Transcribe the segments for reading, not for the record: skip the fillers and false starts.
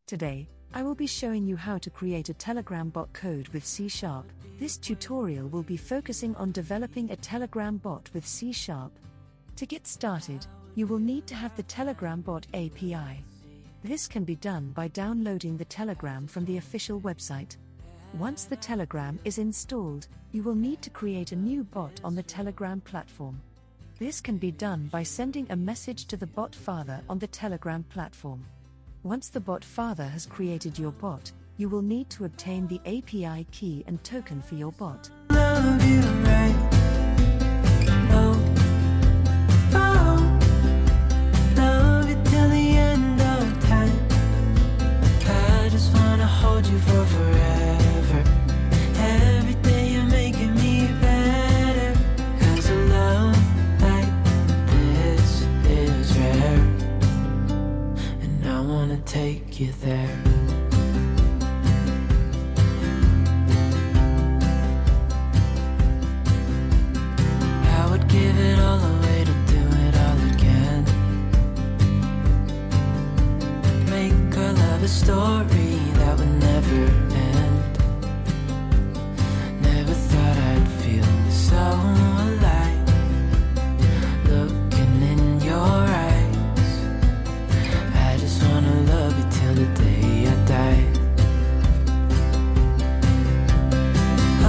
Today, I will be showing you how to create a Telegram bot code with C#. This tutorial will be focusing on developing a Telegram bot with C#. To get started, you will need to have the Telegram bot API. This can be done by downloading the Telegram from the official website. Once the Telegram is installed, you will need to create a new bot on the Telegram platform. This can be done by sending a message to the bot father on the Telegram platform. Once the bot father has created your bot, you will need to obtain the API key and token for your bot. Love you right. Oh, oh, love you till the end of time. I just wanna hold you for forever. Every day you're making me better. 'Cause a love like this is rare, and I wanna take you there. Give it all away to do it all again. Make our love a story that would never end. Never thought I'd feel so alive, looking in your eyes. I just wanna love you till the day I die.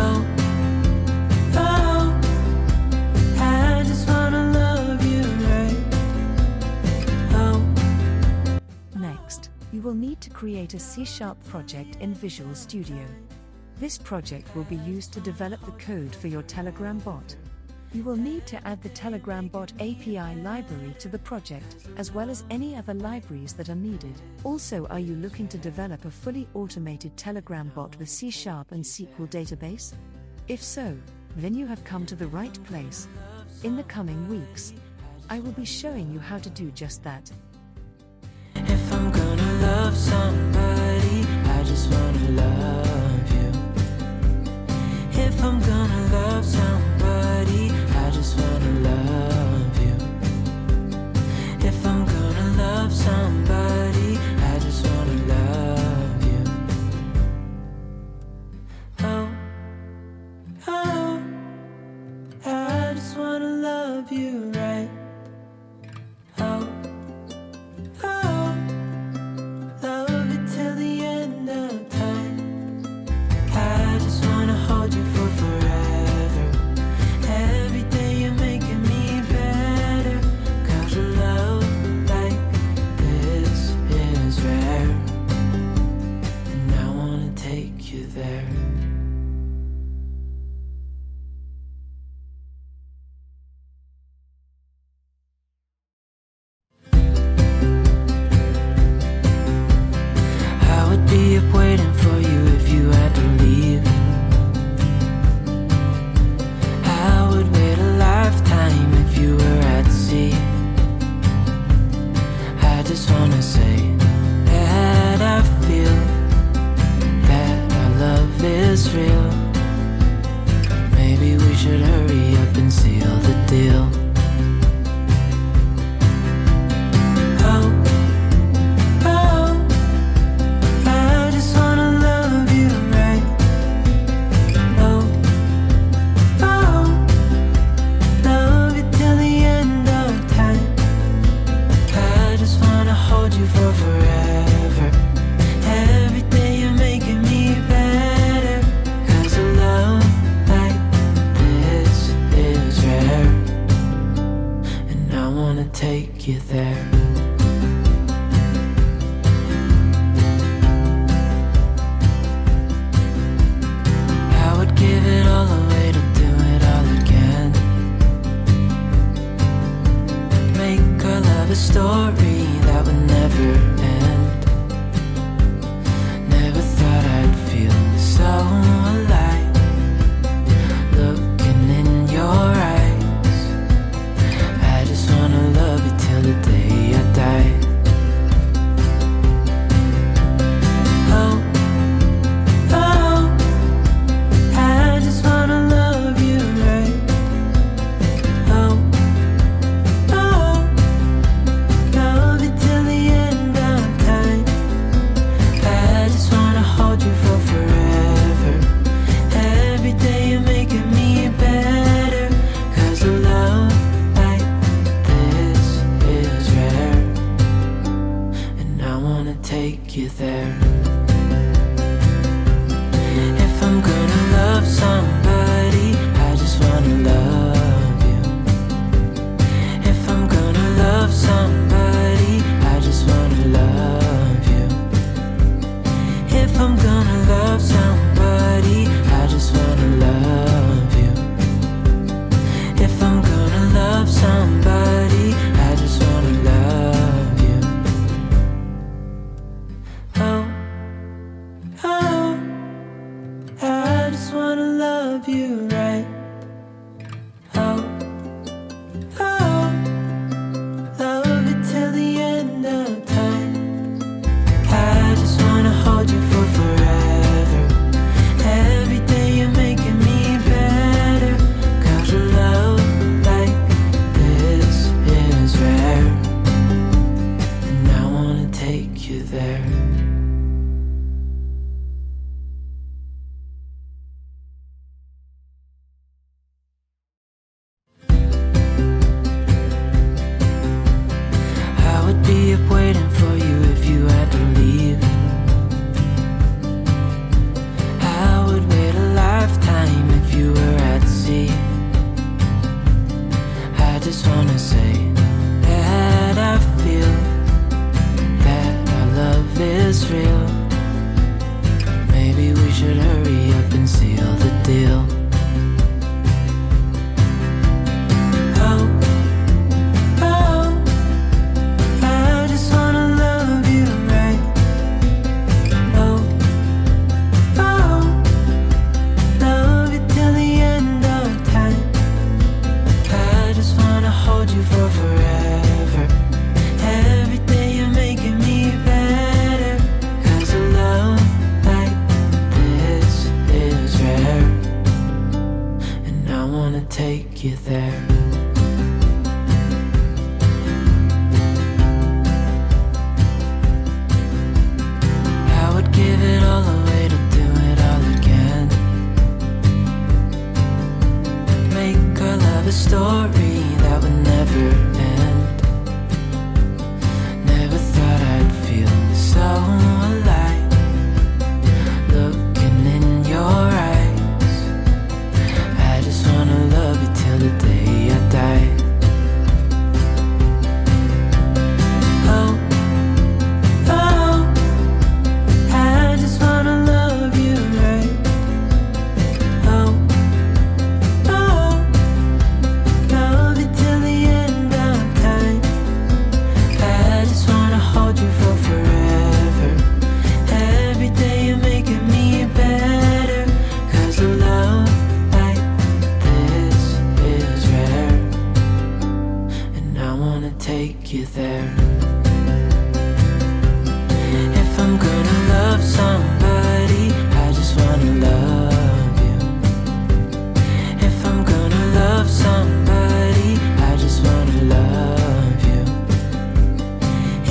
Oh, you will need to create a C# project in Visual Studio. This project will be used to develop the code for your Telegram bot. You will need to add the Telegram bot API library to the project, as well as any other libraries that are needed. Also, are you looking to develop a fully automated Telegram bot with C# and SQL database? If so, then you have come to the right place. In the coming weeks, I will be showing you how to do just that. If I'm gonna love somebody, I just wanna love you. If I'm gonna love somebody, I just wanna love you. If I'm gonna love somebody, I just wanna love you. Oh, oh, I just wanna love you right. Oh, take you there. If I'm gonna love somebody, I just wanna love you. If I'm gonna love somebody, I just wanna love you. If I'm gonna love somebody, I just wanna love you. If I'm gonna love somebody, I just wanna love you. Oh, oh, I just wanna love you right. Oh, oh, love you till the end of time. I just wanna hold you for forever. Every day you're making me better. 'Cause a love like this is rare. And I wanna take you there. I would be up waiting for you if you had to leave. I would wait a lifetime if you were at sea. I just wanna say that I feel that our love is real. Maybe we should hurry up and seal the deal. Oh, oh, I just wanna love you right. Oh, oh, love you till the end of time. I just wanna hold you for forever. Every day you're making me better. 'Cause a love like this is rare. And I wanna take you there. I would give it all away to do it all again. Make our love a story that would never end. Never thought I'd feel so alive, looking in your eyes. I just wanna love you till the day I die. Oh, oh, I just wanna love you right. Oh, oh, love you till the end of time. I just wanna hold you for forever. Every day you're making me better. 'Cause a love like this is rare. And I wanna take you there. If I'm gonna love somebody, I just wanna love you. If I'm gonna love somebody, I just wanna love you.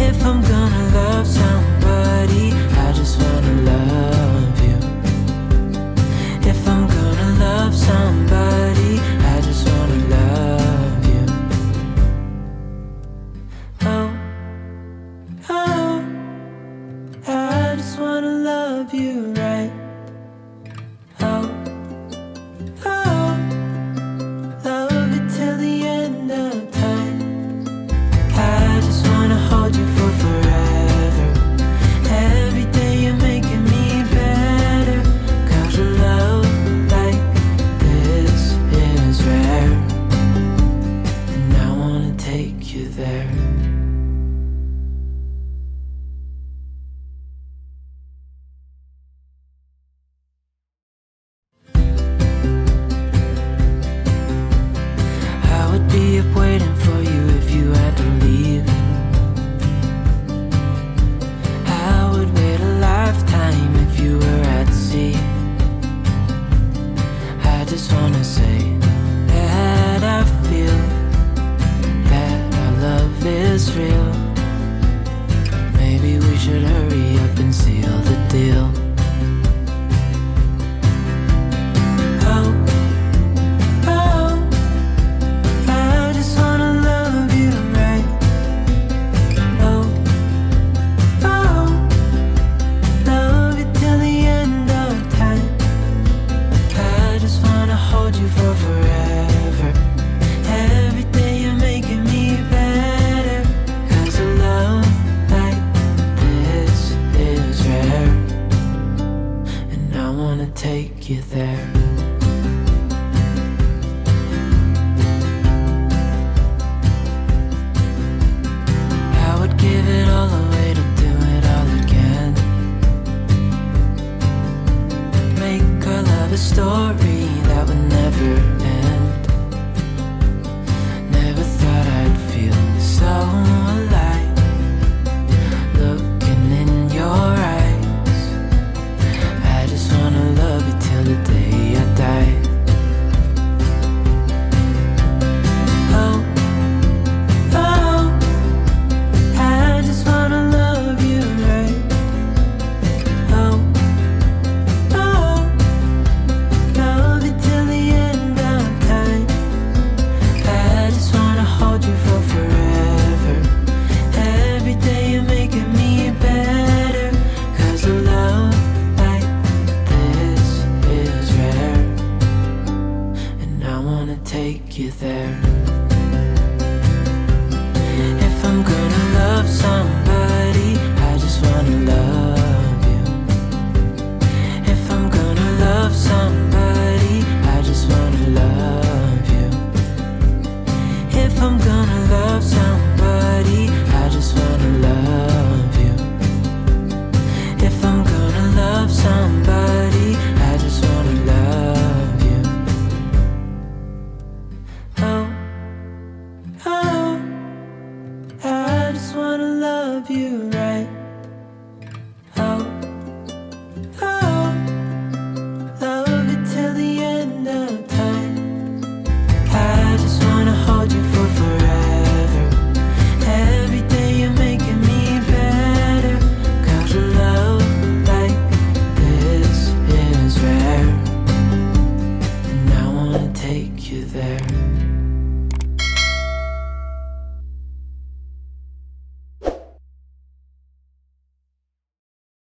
If I'm gonna love somebody, I just wanna love you. If I'm gonna love somebody, I just wanna love you. Oh, oh, I just wanna love you right. Oh, oh, love you till the end of time. I just wanna hold you for forever. Every day you're making me better. 'Cause a love like this is rare. And I wanna take you there. take you there. I would give it all away to do it all again. Make our love a story that would never end. Never thought I'd feel so alive, looking in your eyes. I just wanna love you till the day I die. Oh, oh, I just wanna love you right. Oh, oh, love you till the end of time. I just wanna hold you for forever. Every day you're making me better. 'Cause a love like this is rare, and I wanna take you there. If I'm gonna love somebody, I just wanna love you. If I'm gonna love somebody, I just wanna love you. If I'm gonna love somebody, I just wanna love you. If I'm gonna love somebody, I just wanna love you. Oh, oh, I just wanna love you.